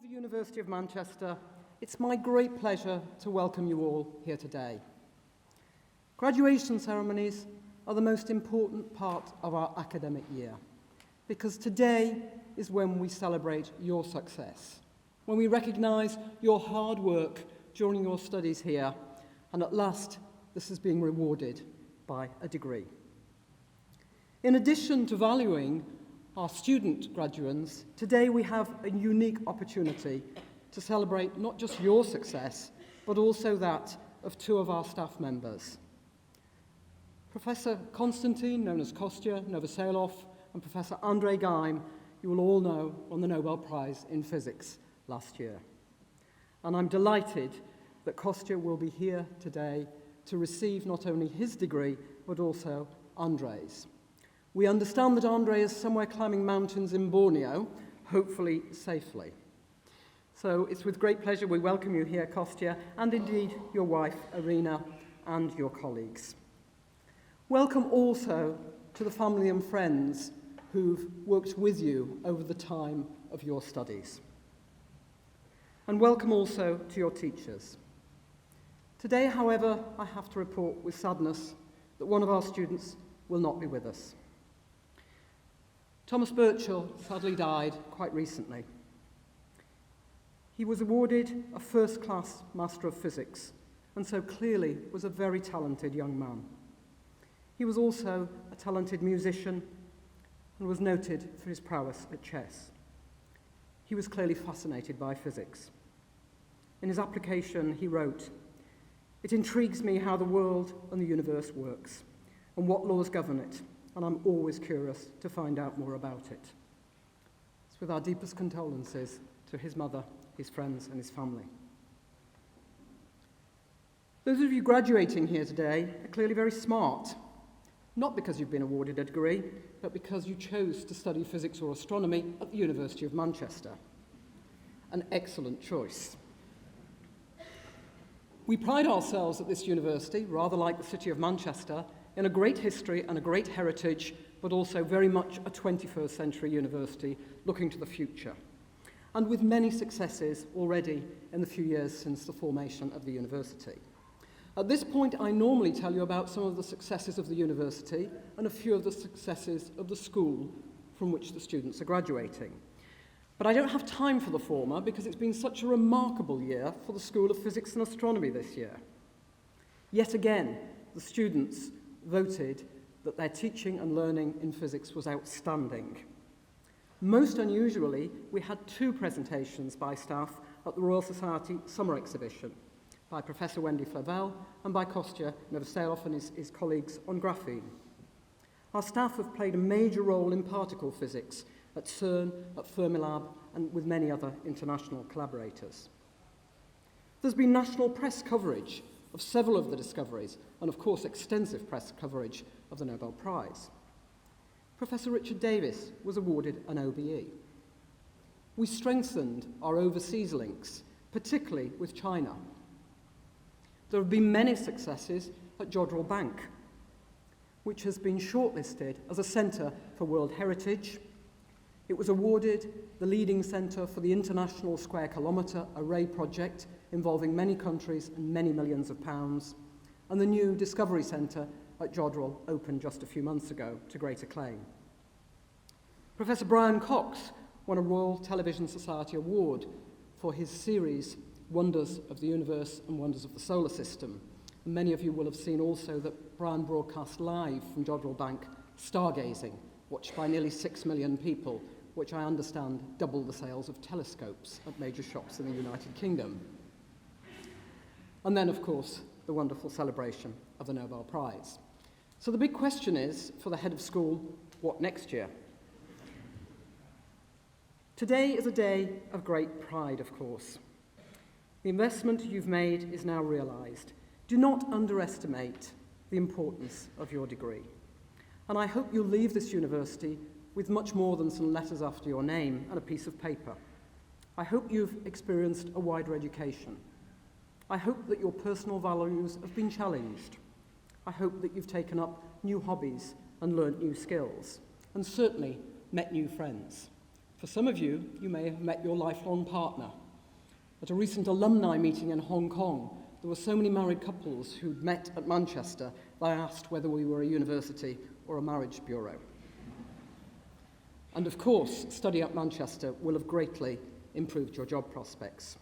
the University of Manchester, it's my great pleasure to welcome you all here today. Graduation ceremonies are the most important part of our academic year because today is when we celebrate your success, when we recognise your hard work during your studies here, and at last this is being rewarded by a degree. In addition to valuing our student graduates, today we have a unique opportunity to celebrate not just your success, but also that of two of our staff members. Professor Konstantin, known as Kostya Novoselov, and Professor Andrei Geim, you will all know, won the Nobel Prize in Physics last year. And I'm delighted that Kostya will be here today to receive not only his degree, but also Andrei's. We understand that Andrei is somewhere climbing mountains in Borneo, hopefully safely. So it's with great pleasure we welcome you here, Kostya, and indeed your wife, Irina, and your colleagues. Welcome also to the family and friends who've worked with you over the time of your studies. And welcome also to your teachers. Today, however, I have to report with sadness that one of our students will not be with us. Thomas Birchall sadly died quite recently. He was awarded a first-class Master of Physics, and so clearly was a very talented young man. He was also a talented musician and was noted for his prowess at chess. He was clearly fascinated by physics. In his application, he wrote, "It intrigues me how the world and the universe works, and what laws govern it, and I'm always curious to find out more about it." It's with our deepest condolences to his mother, his friends, and his family. Those of you graduating here today are clearly very smart, not because you've been awarded a degree, but because you chose to study physics or astronomy at the University of Manchester. An excellent choice. We pride ourselves at this university, rather like the city of Manchester, in a great history and a great heritage, but also very much a 21st century university looking to the future, and with many successes already in the few years since the formation of the university. At this point, I normally tell you about some of the successes of the university and a few of the successes of the school from which the students are graduating. But I don't have time for the former because it's been such a remarkable year for the School of Physics and Astronomy this year. Yet again, the students voted that their teaching and learning in physics was outstanding. Most unusually, we had two presentations by staff at the Royal Society Summer Exhibition, by Professor Wendy Flavelle and by Kostya Novoselov and his colleagues on graphene. Our staff have played a major role in particle physics at CERN, at Fermilab, and with many other international collaborators. There's been national press coverage of several of the discoveries, and of course extensive press coverage of the Nobel Prize. Professor Richard Davis was awarded an OBE. We strengthened our overseas links, particularly with China. There have been many successes at Jodrell Bank, which has been shortlisted as a centre for World Heritage. It was awarded the leading centre for the International Square Kilometre Array project involving many countries and many millions of pounds, and the new Discovery Centre at Jodrell opened just a few months ago to great acclaim. Professor Brian Cox won a Royal Television Society Award for his series Wonders of the Universe and Wonders of the Solar System. And many of you will have seen also that Brian broadcast live from Jodrell Bank stargazing, watched by nearly 6 million people, which I understand doubled the sales of telescopes at major shops in the United Kingdom. And then, of course, the wonderful celebration of the Nobel Prize. So the big question is, for the head of school, what next year? Today is a day of great pride, of course. The investment you've made is now realised. Do not underestimate the importance of your degree. And I hope you'll leave this university with much more than some letters after your name and a piece of paper. I hope you've experienced a wider education. I hope that your personal values have been challenged. I hope that you've taken up new hobbies and learnt new skills, and certainly met new friends. For some of you, you may have met your lifelong partner. At a recent alumni meeting in Hong Kong, there were so many married couples who'd met at Manchester that I asked whether we were a university or a marriage bureau. And of course, studying at Manchester will have greatly improved your job prospects.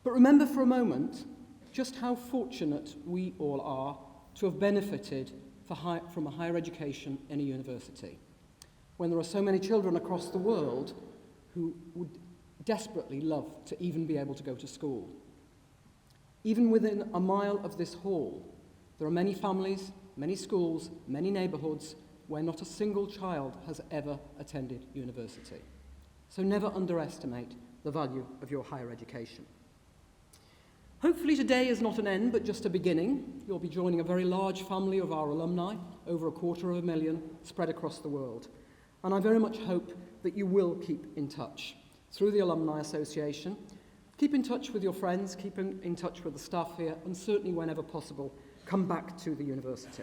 But remember for a moment just how fortunate we all are to have benefited from a higher education in a university, when there are so many children across the world who would desperately love to even be able to go to school. Even within a mile of this hall, there are many families, many schools, many neighbourhoods where not a single child has ever attended university. So never underestimate the value of your higher education. Hopefully today is not an end, but just a beginning. You'll be joining a very large family of our alumni, over 250,000, spread across the world. And I very much hope that you will keep in touch through the Alumni Association. Keep in touch with your friends, keep in touch with the staff here, and certainly whenever possible, come back to the university.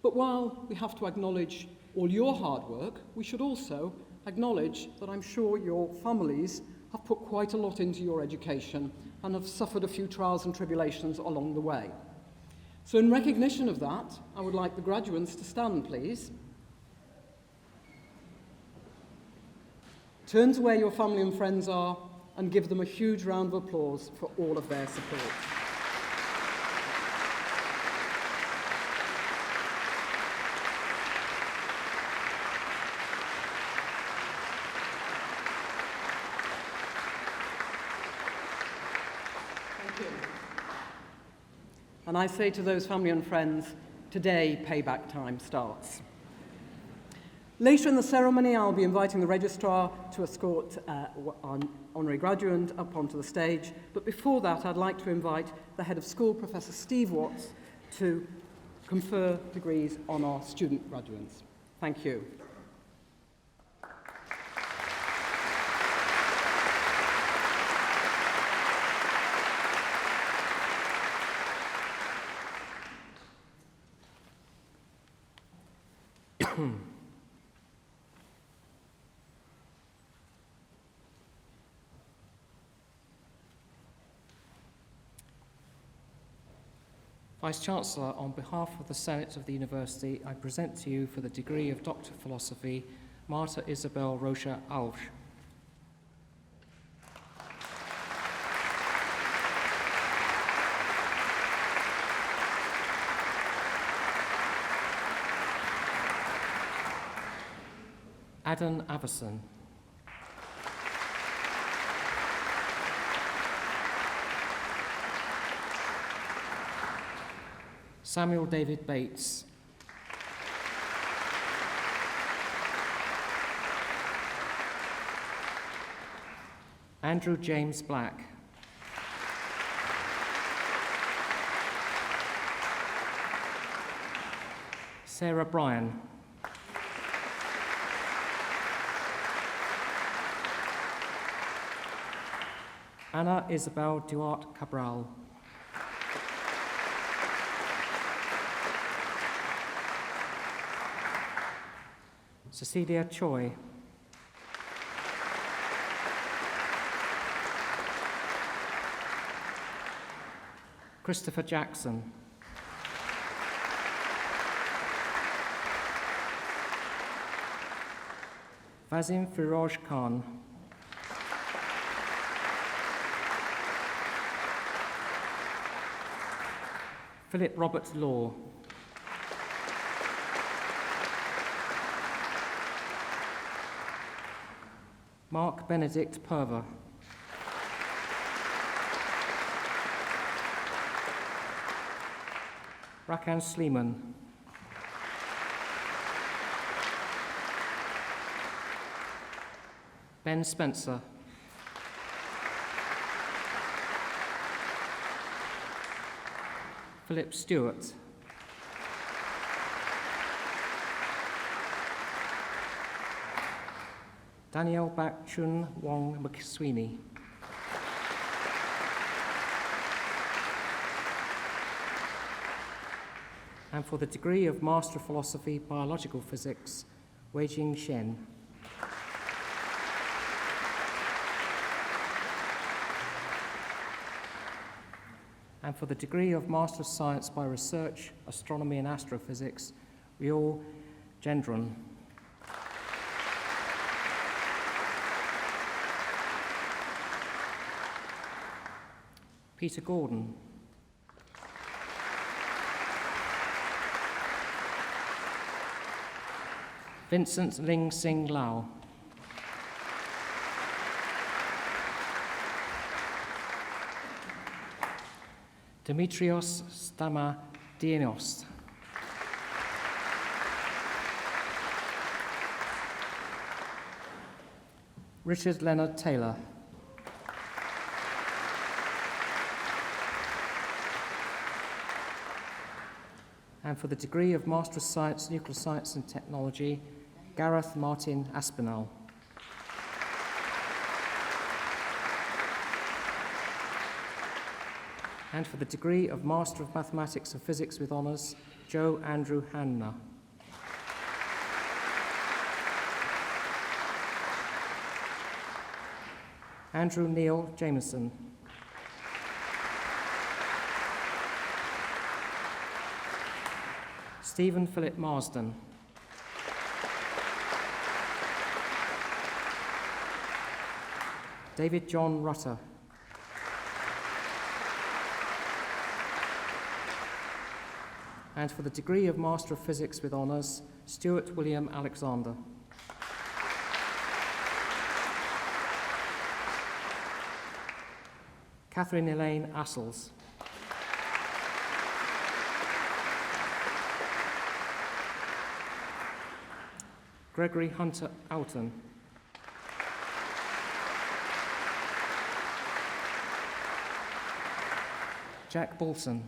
But while we have to acknowledge all your hard work, we should also acknowledge that I'm sure your families have put quite a lot into your education and have suffered a few trials and tribulations along the way. So in recognition of that, I would like the graduates to stand, please. Turn to where your family and friends are and give them a huge round of applause for all of their support. Thank you. And I say to those family and friends, today payback time starts. Later in the ceremony, I'll be inviting the registrar to escort an honorary graduate up onto the stage. But before that, I'd like to invite the head of school, Professor Steve Watts, to confer degrees on our student graduates. Thank you. Vice-Chancellor, on behalf of the Senate of the University, I present to you for the degree of Doctor of Philosophy, Marta Isabel Rocha Alves. Adam Averson. Samuel David Bates. Andrew James Black. Sarah Bryan. Anna Isabel Duarte Cabral. Cecilia Choi. Christopher Jackson. Vazim Firoj Khan. Philip Robert Law. Mark Benedict Purver. Rakan Sleeman. Ben Spencer. Philip Stewart. Danielle Bak Chun Wong McSweeney. And for the degree of Master of Philosophy, Biological Physics, Wei Jing Shen. And for the degree of Master of Science by Research, Astronomy and Astrophysics, UoM Graduation. Peter Gordon. Vincent Ling Sing Lau. Dimitrios Stamadienos. Richard Leonard Taylor. And for the degree of Master of Science, Nuclear Science and Technology, Gareth Martin Aspinall. And for the degree of Master of Mathematics and Physics with Honours, Joe Andrew Hanna. Andrew Neil Jameson. Stephen Philip Marsden. David John Rutter. And for the degree of Master of Physics with Honours, Stuart William Alexander. Catherine Elaine Assels. Gregory Hunter Oughton. Jack Bolson.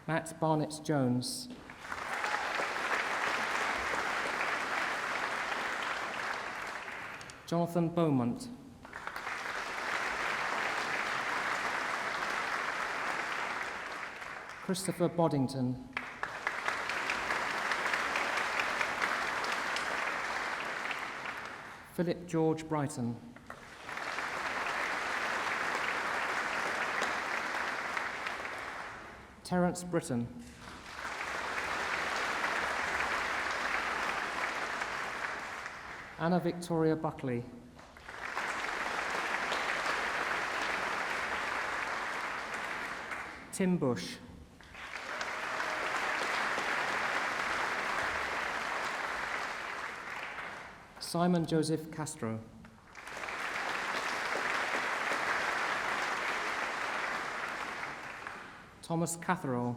Matt Barnett-Jones. Jonathan Beaumont. Christopher Boddington. Philip George Brighton. Terence Britton. Anna Victoria Buckley. Tim Bush. Simon Joseph Castro. Thomas Catherall.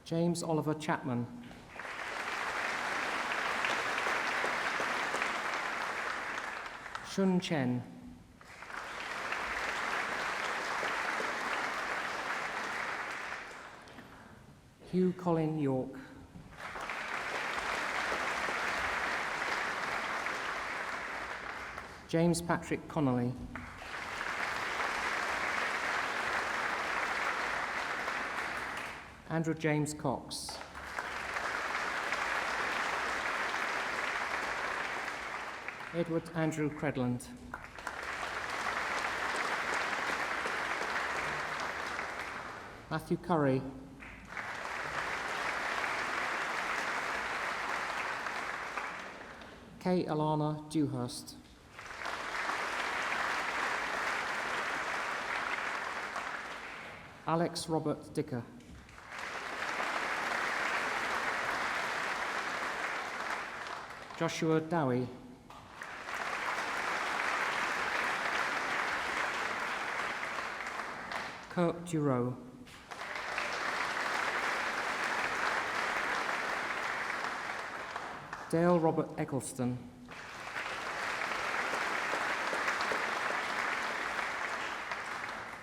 James Oliver Chapman. Shun Chen. Hugh Colin York. James Patrick Connolly. Andrew James Cox. Edward Andrew Credland. Matthew Curry. Kay Alana Dewhurst. Alex Robert Dicker. Joshua Dowie. Kirk Durow. Dale Robert Eggleston.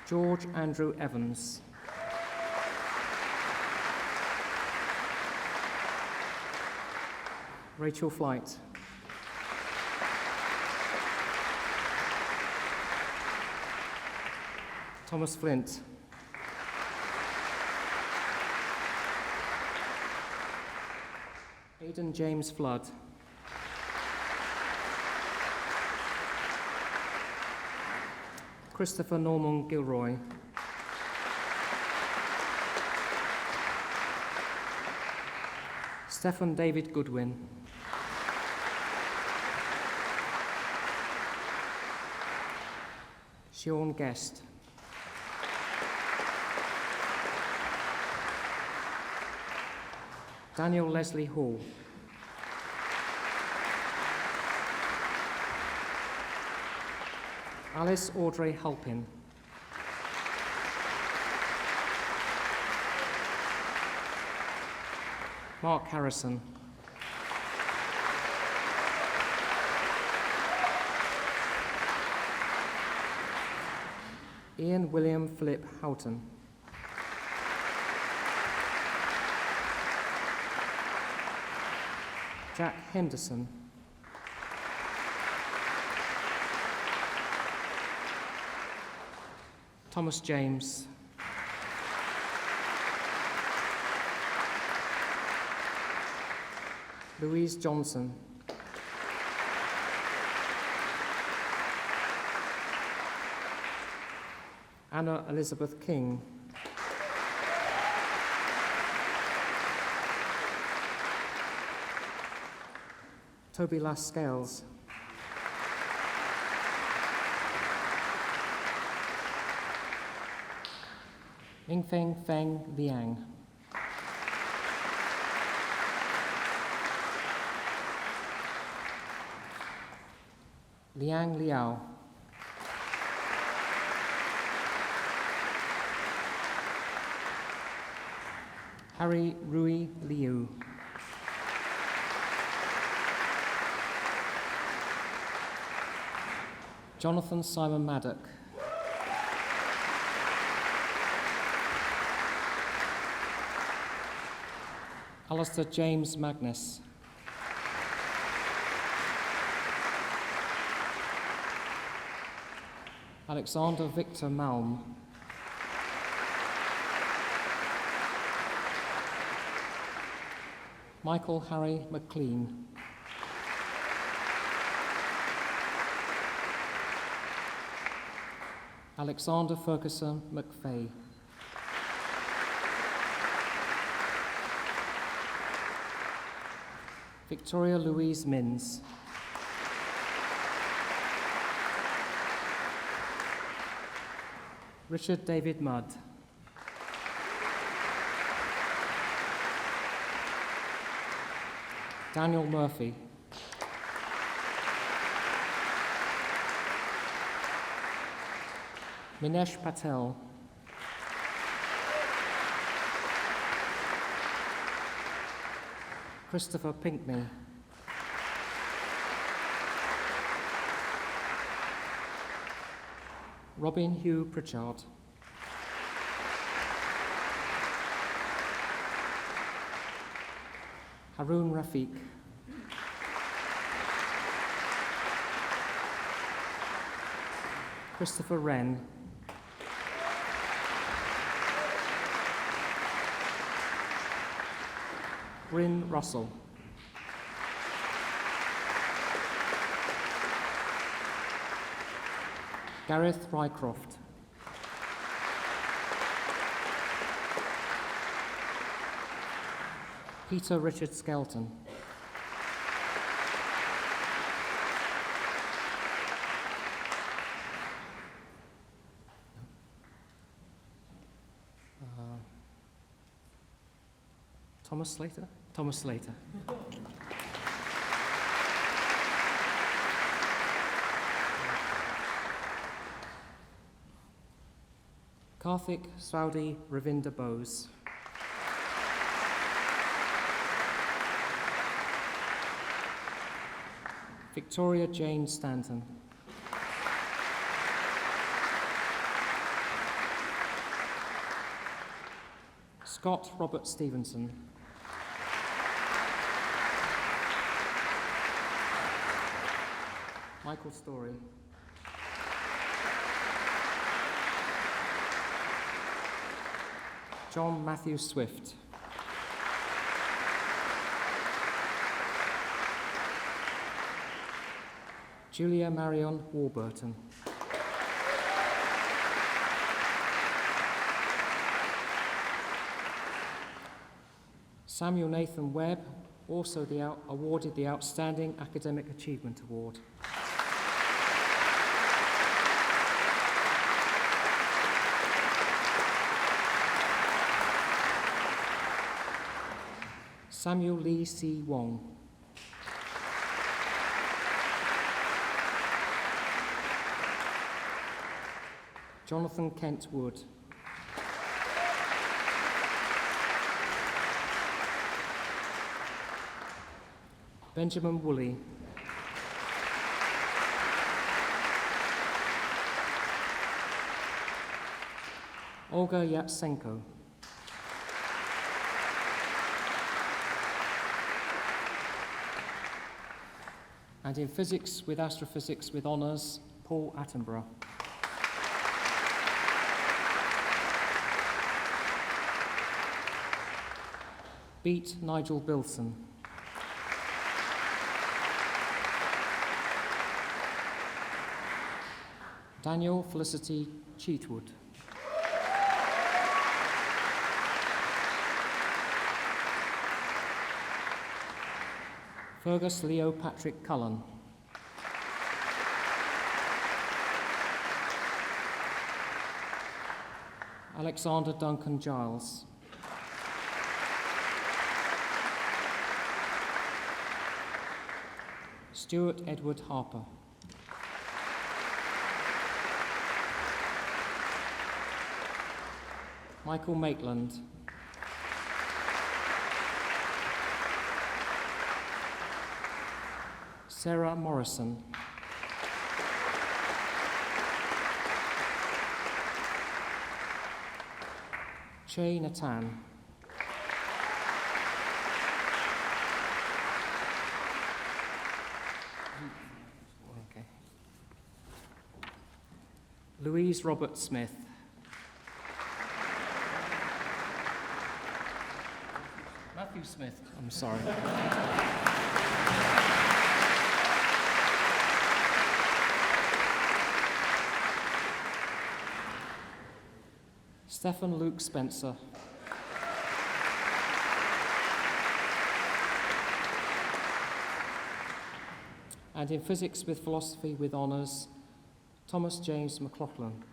George Andrew Evans. Rachel Flight. Thomas Flint. Aidan James Flood. Christopher Norman Gilroy. Stephen David Goodwin. Sean Guest. Daniel Leslie Hall. Alice Audrey Halpin. Mark Harrison. Ian William Philip Houghton. Jack Henderson. Thomas James. Louise Johnson. Anna Elizabeth King. Toby Lascales. Yingfeng Feng Liang. Liang Liao. Harry Rui Liu. Jonathan Simon Maddock. Alistair James Magnus. Alexander Victor Malm. Michael Harry McLean. Alexander Ferguson McVeigh. Victoria Louise Minns. Richard David Mudd. Daniel Murphy. Minesh Patel. Christopher Pinkney. Robin Hugh Pritchard. Haroon Rafiq. Christopher Wren. Bryn Russell. Gareth Rycroft. Peter Richard Skelton. Thomas Slater? Thomas Slater. Karthik Saudi Ravinder Bose. Victoria Jane Stanton. Scott Robert Stevenson. Michael Story. John Matthew Swift. Julia Marion Warburton. Samuel Nathan Webb, also awarded the Outstanding Academic Achievement Award. Samuel Lee C. Wong. Jonathan Kent Wood. Benjamin Woolley. Olga Yapsenko. And in physics with astrophysics with honours, Paul Attenborough. Beat Nigel Bilson. Daniel Felicity Cheatwood. Fergus Leo Patrick Cullen. Alexander Duncan Giles. Stuart Edward Harper. Michael Maitland. Sarah Morrison. Che Natan. Okay. Louise Robert Smith. Matthew Smith, I'm sorry. Stephen Luke Spencer. And in physics with philosophy with honours, Thomas James McLaughlin.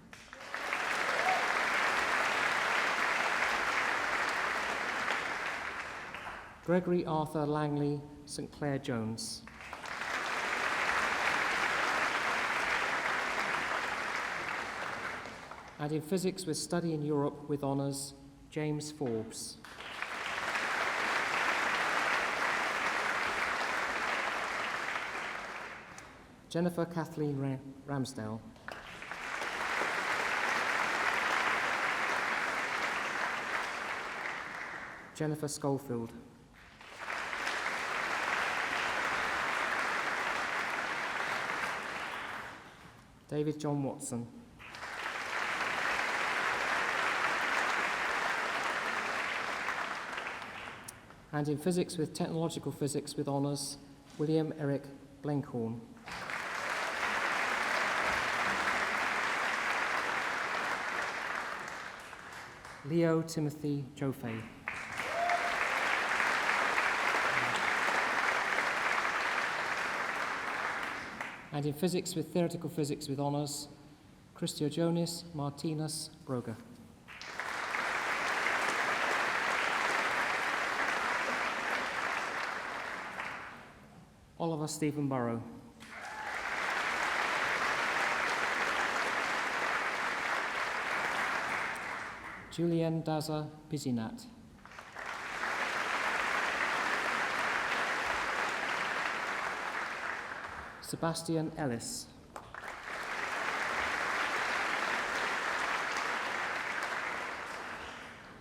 Gregory Arthur Langley St. Clair Jones. And in physics with study in Europe with honours, James Forbes. Jennifer Kathleen Ramsdale. Jennifer Schofield. David John Watson. And in physics with technological physics with honours, William Eric Blenkhorn. Leo Timothy Joffe. And in physics with theoretical physics with honours, Christiojonis Martinus Broger. Oliver Stephen Burrow. Julienne Daza Bizinat. Sebastian Ellis.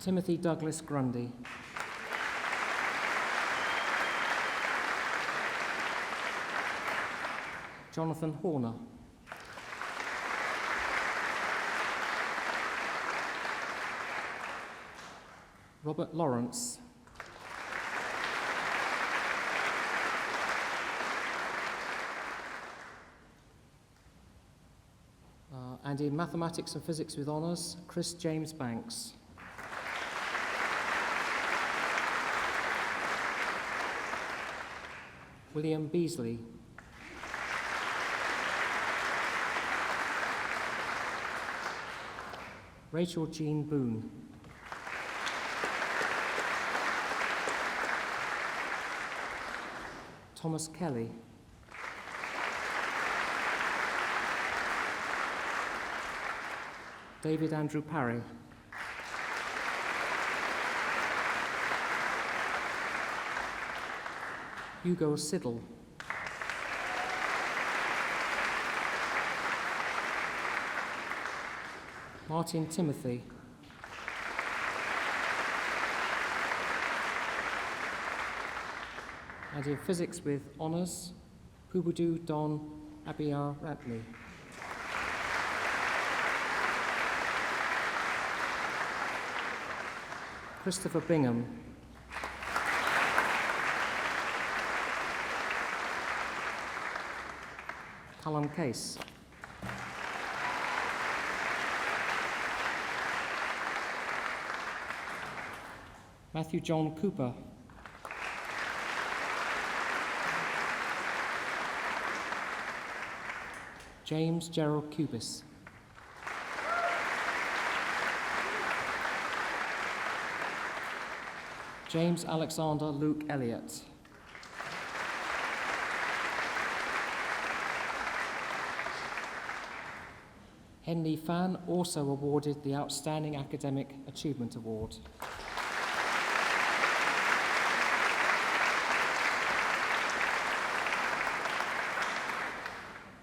Timothy Douglas Grundy. Jonathan Horner. Robert Lawrence. And in mathematics and physics with honours, Chris James Banks. William Beasley. Rachel Jean Boone. Thomas Kelly. David Andrew Parry. Hugo Siddle. Martin Timothy. And in physics with honours, Pubudu Don Abiyar Ratney. Christopher Bingham. Callum Case. Matthew John Cooper. James Gerald Cubis. James Alexander Luke Elliott. Henley Fan also awarded the Outstanding Academic Achievement Award.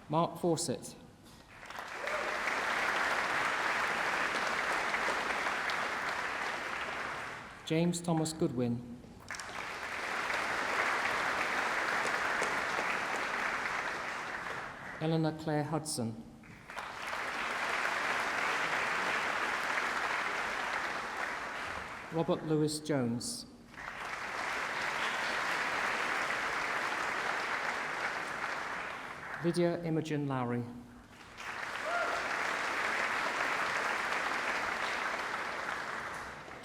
Mark Fawcett. James Thomas Goodwin. Eleanor Claire Hudson. Robert Louis Jones. Lydia Imogen Lowry.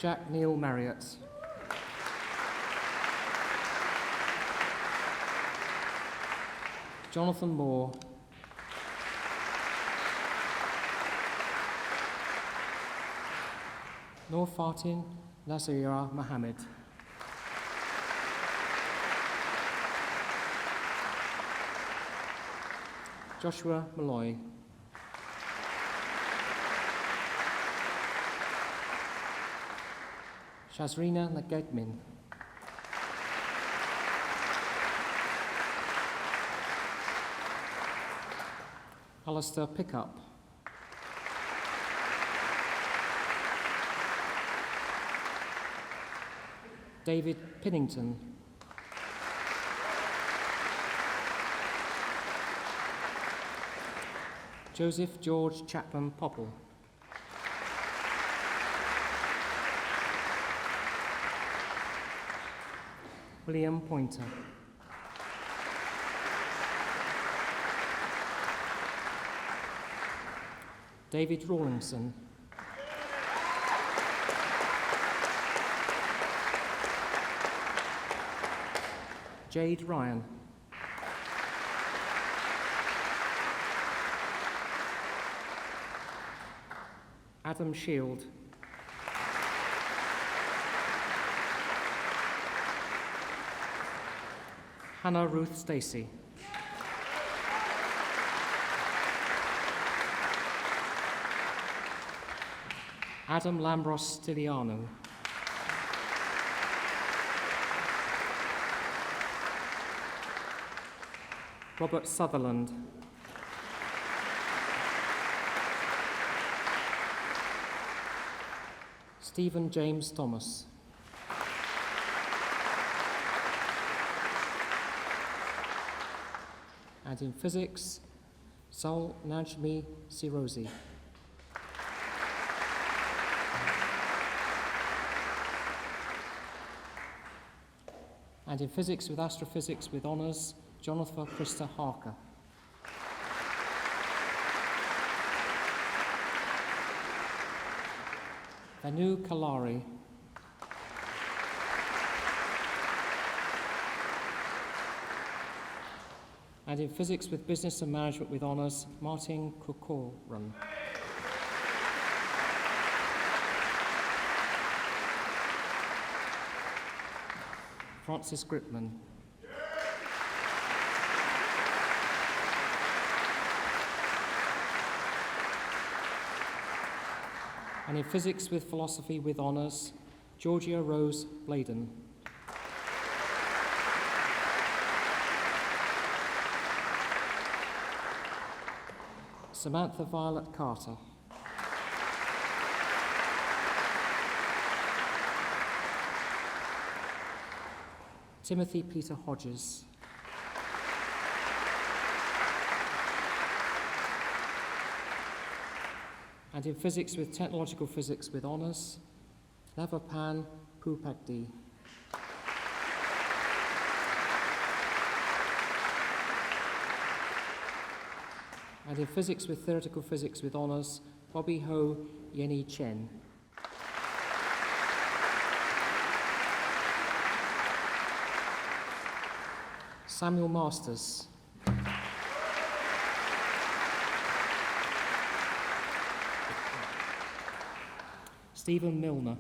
Jack Neil Marriott. Jonathan Moore. Noor Fatin Nasira Mohammed. Joshua Malloy. Shazrina Nagedmin. Alistair Pickup. David Pinnington. Joseph George Chapman Popple. William Pointer. David Rawlinson. Jade Ryan. Adam Shield. Hannah Ruth Stacey. Adam Lambros Stiliano. Robert Sutherland. Stephen James Thomas. And in physics, Saul Najmi Sirozi. And in physics with astrophysics with honours, Jonathan Krista Harker. Vanu Kalari. And in Physics with Business and Management with Honours, Martin Kukoran. Francis Gripman. And in Physics with Philosophy with Honours, Georgia Rose Bladen. Samantha Violet Carter. Timothy Peter Hodges. And in Physics with Technological Physics with Honours, Navapan Pupakdi. And in Physics with Theoretical Physics with Honours, Bobby Ho Yenny Chen. Samuel Masters. Stephen Milner.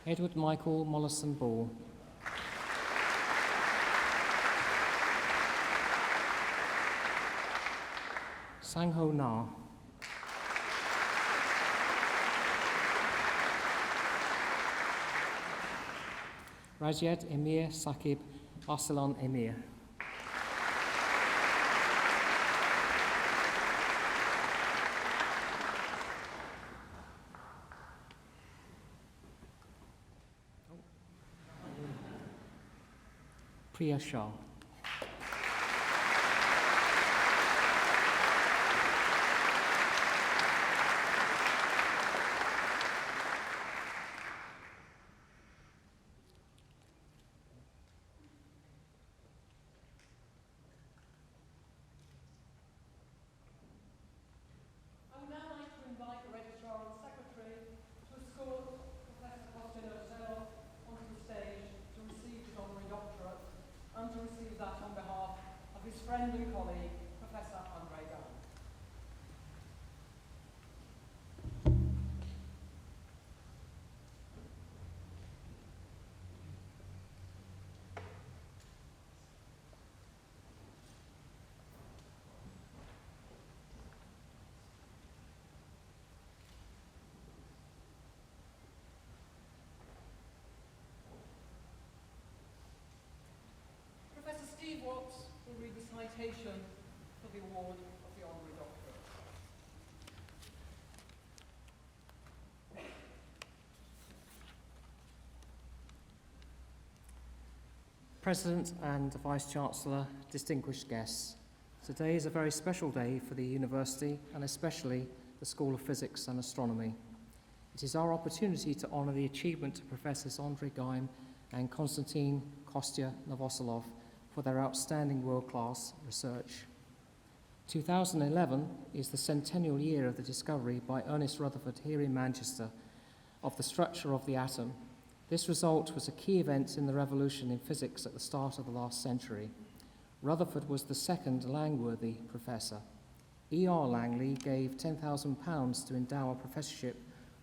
Edward Michael Mollison Ball. Sang-ho Na. Rajed Emir Sakib Arsalan Emir. Priya Shah. I would now like to invite the Registrar and Secretary to escort Professor Costello onto the stage to receive his honorary doctorate and to receive that on behalf of his friend and colleague, Professor Andre Gunn. Professor Steve Watts will read the citation for the award of the honorary doctorate. President and Vice-Chancellor, distinguished guests, today is a very special day for the University and especially the School of Physics and Astronomy. It is our opportunity to honour the achievement of Professors Andrei Geim and Konstantin Kostya-Novoselov for their outstanding world-class research. 2011 is the centennial year of the discovery by Ernest Rutherford here in Manchester of the structure of the atom. This result was a key event in the revolution in physics at the start of the last century. Rutherford was the second Langworthy professor. E.R. Langley gave £10,000 to endow a professorship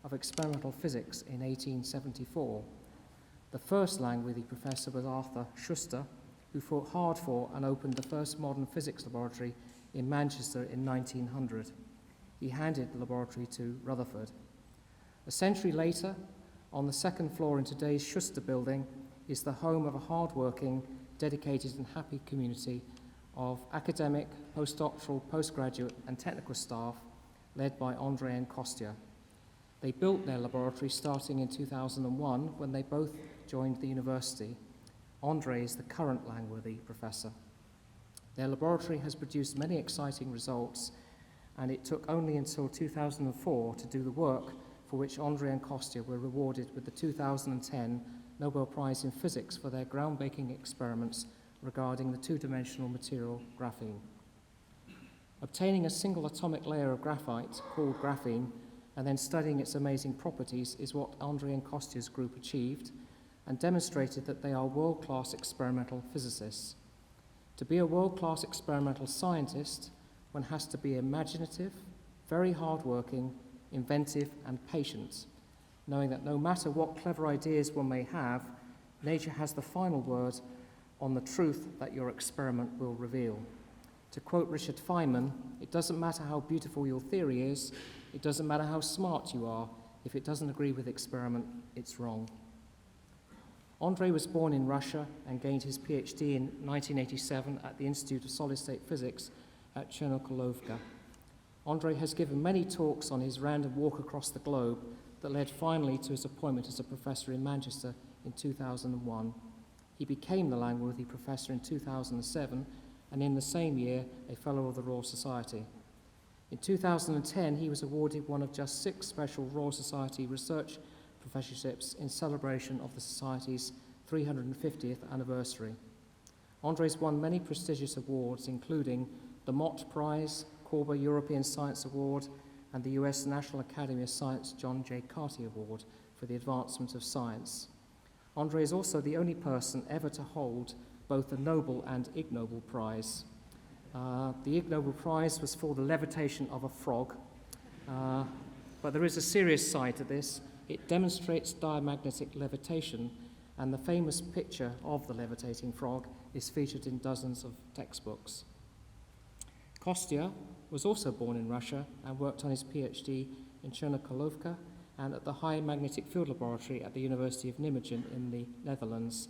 of experimental physics in 1874. The first Langworthy professor was Arthur Schuster, who fought hard for and opened the first modern physics laboratory in Manchester in 1900. He handed the laboratory to Rutherford. A century later, on the second floor in today's Schuster building, is the home of a hard-working, dedicated and happy community of academic, postdoctoral, postgraduate and technical staff led by Andrei and Kostya. They built their laboratory starting in 2001 when they both joined the university. Andrei is the current Langworthy professor. Their laboratory has produced many exciting results, and it took only until 2004 to do the work for which Andrei and Kostya were rewarded with the 2010 Nobel Prize in Physics for their groundbreaking experiments regarding the two-dimensional material graphene. Obtaining a single atomic layer of graphite, called graphene, and then studying its amazing properties is what André and Kostya's group achieved, and demonstrated that they are world-class experimental physicists. To be a world-class experimental scientist, one has to be imaginative, very hard-working, inventive, and patient, knowing that no matter what clever ideas one may have, nature has the final word on the truth that your experiment will reveal. To quote Richard Feynman, it doesn't matter how beautiful your theory is, it doesn't matter how smart you are, if it doesn't agree with the experiment, it's wrong. André was born in Russia and gained his PhD in 1987 at the Institute of Solid-State Physics at Chernobylovka. André has given many talks on his random walk across the globe that led finally to his appointment as a professor in Manchester in 2001. He became the Langworthy Professor in 2007, and in the same year, a Fellow of the Royal Society. In 2010, he was awarded one of just 6 special Royal Society research professorships in celebration of the Society's 350th anniversary. André's won many prestigious awards, including the Mott Prize, Corba European Science Award, and the US National Academy of Science John J. Carty Award for the advancement of science. André is also the only person ever to hold both the Nobel and Ig Nobel Prize. The Ig Nobel Prize was for the levitation of a frog, but there is a serious side to this. It demonstrates diamagnetic levitation, and the famous picture of the levitating frog is featured in dozens of textbooks. Kostya was also born in Russia and worked on his PhD in Chernobylovka and at the High Magnetic Field Laboratory at the University of Nijmegen in the Netherlands.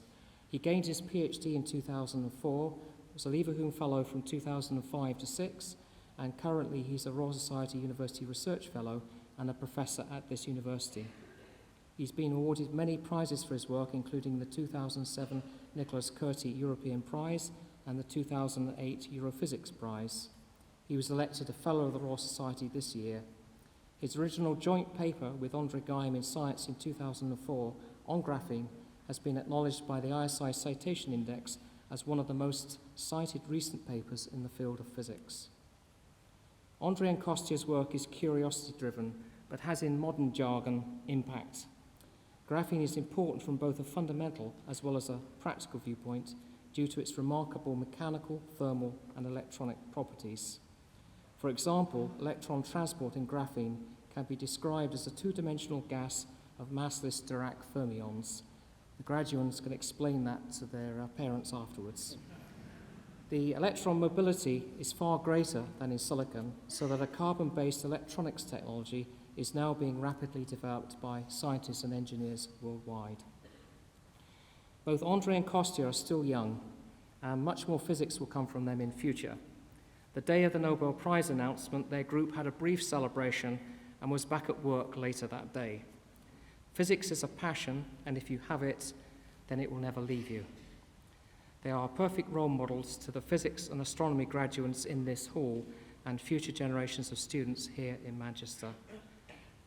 He gained his PhD in 2004, was a Leverhulme Fellow from 2005 to 6, and currently he's a Royal Society University Research Fellow and a professor at this university. He's been awarded many prizes for his work, including the 2007 Nicholas Curti European Prize and the 2008 Europhysics Prize. He was elected a Fellow of the Royal Society this year. His original joint paper with André Geim in Science in 2004 on graphene has been acknowledged by the ISI Citation Index as one of the most cited recent papers in the field of physics. André and Kostya's work is curiosity-driven, but has in modern jargon impact. Graphene is important from both a fundamental as well as a practical viewpoint due to its remarkable mechanical, thermal, and electronic properties. For example, electron transport in graphene can be described as a two-dimensional gas of massless Dirac fermions. The graduates can explain that to their parents afterwards. The electron mobility is far greater than in silicon, so that a carbon-based electronics technology is now being rapidly developed by scientists and engineers worldwide. Both André and Kostya are still young, and much more physics will come from them in future. The day of the Nobel Prize announcement, their group had a brief celebration and was back at work later that day. Physics is a passion, and if you have it, then it will never leave you. They are perfect role models to the physics and astronomy graduates in this hall and future generations of students here in Manchester.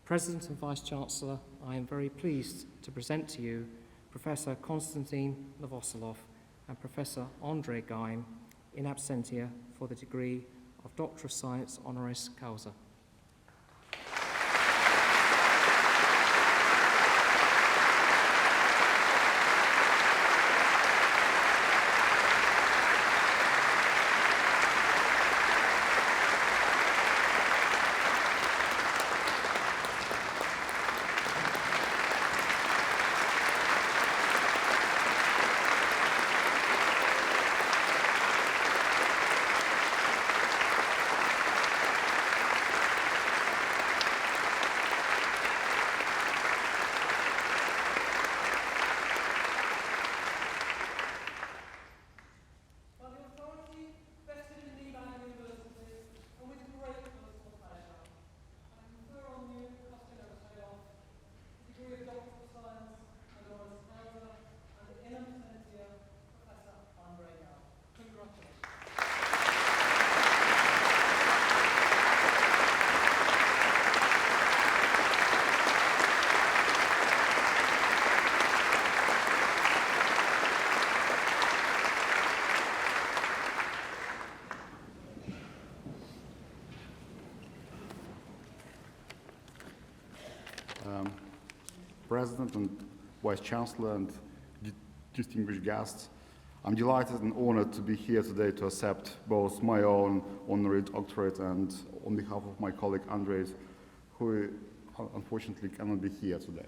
President and Vice-Chancellor, I am very pleased to present to you Professor Konstantin Novoselov and Professor André Geim in absentia for the degree of Doctor of Science honoris causa. President and Vice Chancellor and distinguished guests. I'm delighted and honored to be here today to accept both my own honorary doctorate and on behalf of my colleague Andres, who unfortunately cannot be here today.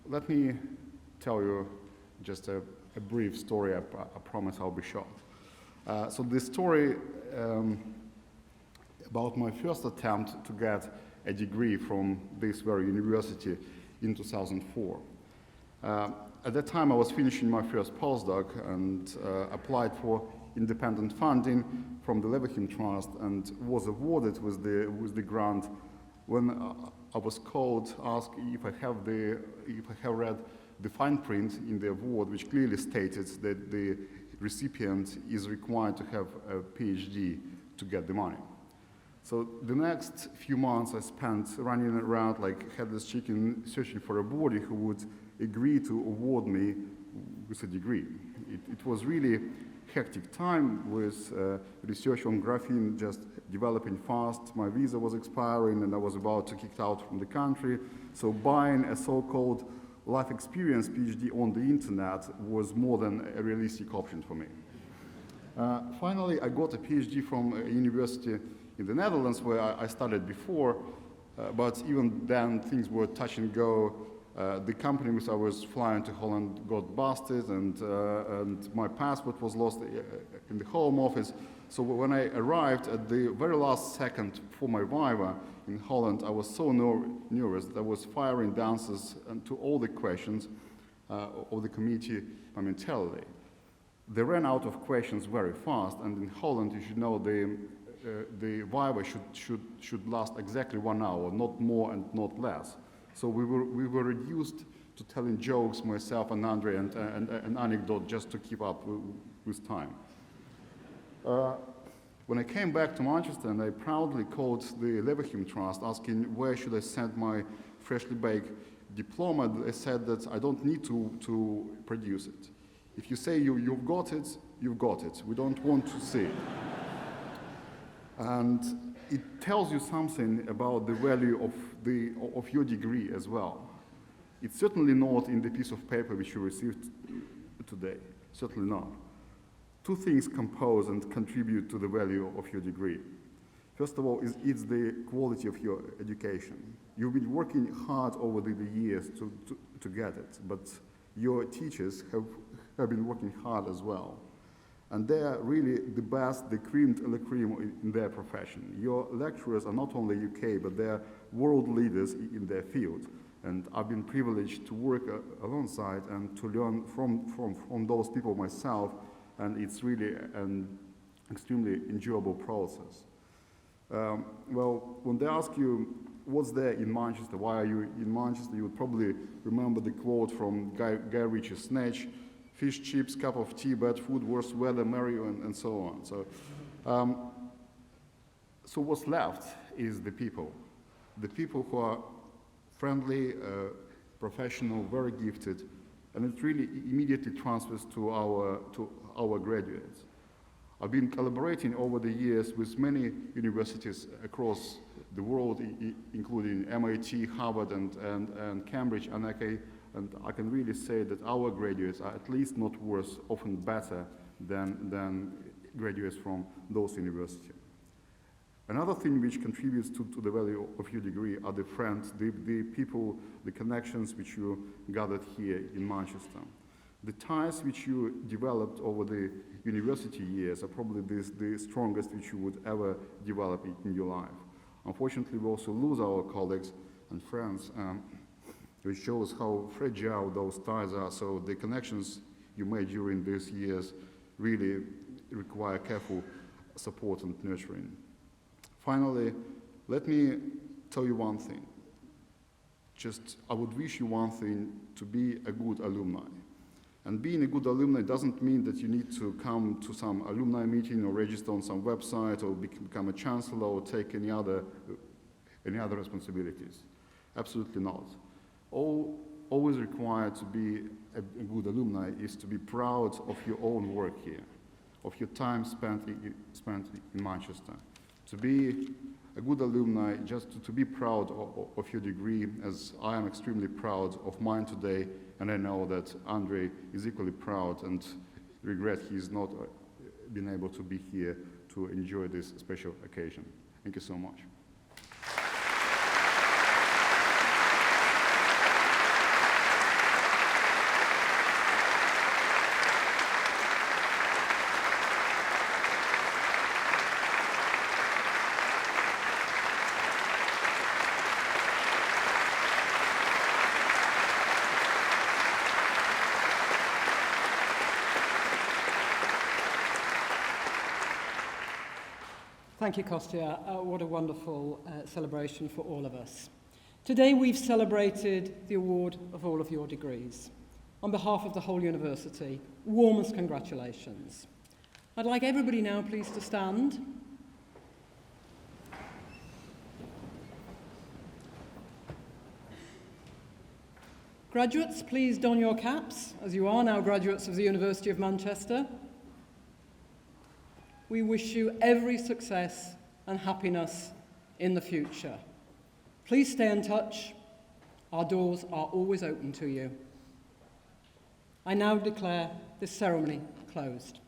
Let me tell you just a brief story. I promise I'll be short. So the story about my first attempt to get a degree from this very university in 2004. At that time, I was finishing my first postdoc and applied for independent funding from the Leverhulme Trust and was awarded with the grant when I was called, asked if I have read the fine print in the award, which clearly stated that the recipient is required to have a PhD to get the money. So the next few months I spent running around like headless chicken, searching for a body who would agree to award me with a degree. It was really hectic time with research on graphene just developing fast. My visa was expiring and I was about to kick out from the country. So buying a so-called life experience PhD on the internet was more than a realistic option for me. Finally, I got a PhD from a university in the Netherlands where I studied before, but even then things were touch and go. The company which I was flying to Holland got busted and my passport was lost in the Home Office. So when I arrived at the very last second for my viva in Holland, I was so nervous that I was firing answers to all the questions of the committee momentarily. They ran out of questions very fast, and in Holland, you should know the viva should last exactly 1 hour, not more and not less. So we were reduced to telling jokes, myself and Andre, and an anecdote just to keep up with time. When I came back to Manchester, and I proudly called the Leverhulme Trust asking where should I send my freshly baked diploma, they said that I don't need to produce it. If you say you've got it, you've got it. We don't want to see it. And it tells you something about the value of your degree as well. It's certainly not in the piece of paper which you received today, certainly not. Two things compose and contribute to the value of your degree. First of all, it's the quality of your education. You've been working hard over the years to get it, but your teachers have been working hard as well. And they are really the best, the cream de la cream in their profession. Your lecturers are not only UK, but they're world leaders in their field. And I've been privileged to work alongside and to learn from those people myself, and it's really an extremely enjoyable process. Well, when they ask you, what's there in Manchester, why are you in Manchester, you would probably remember the quote from Guy Ritchie's Snatch: fish, chips, cup of tea, bad food, worse weather, merry, and so on. So what's left is the people who are friendly, professional, very gifted, and it really immediately transfers to our graduates. I've been collaborating over the years with many universities across the world, including MIT, Harvard, and Cambridge, and I can really say that our graduates are at least not worse, often better than graduates from those universities. Another thing which contributes to the value of your degree are the friends, the people, the connections which you gathered here in Manchester. The ties which you developed over the university years are probably the strongest which you would ever develop in your life. Unfortunately, we also lose our colleagues and friends, which shows how fragile those ties are. So the connections you made during these years really require careful support and nurturing. Finally, let me tell you one thing. I would wish you one thing: to be a good alumni. And being a good alumni doesn't mean that you need to come to some alumni meeting or register on some website or become a chancellor or take any other responsibilities. Absolutely not. Always required to be a good alumni is to be proud of your own work here, of your time spent in Manchester. To be a good alumni, just to be proud of your degree, as I am extremely proud of mine today, and I know that Andrei is equally proud and regret he's not been able to be here to enjoy this special occasion. Thank you so much. Thank you, Kostya. What a wonderful celebration for all of us. Today we've celebrated the award of all of your degrees. On behalf of the whole university, warmest congratulations. I'd like everybody now please to stand. Graduates, please don your caps, as you are now graduates of the University of Manchester. We wish you every success and happiness in the future. Please stay in touch. Our doors are always open to you. I now declare this ceremony closed.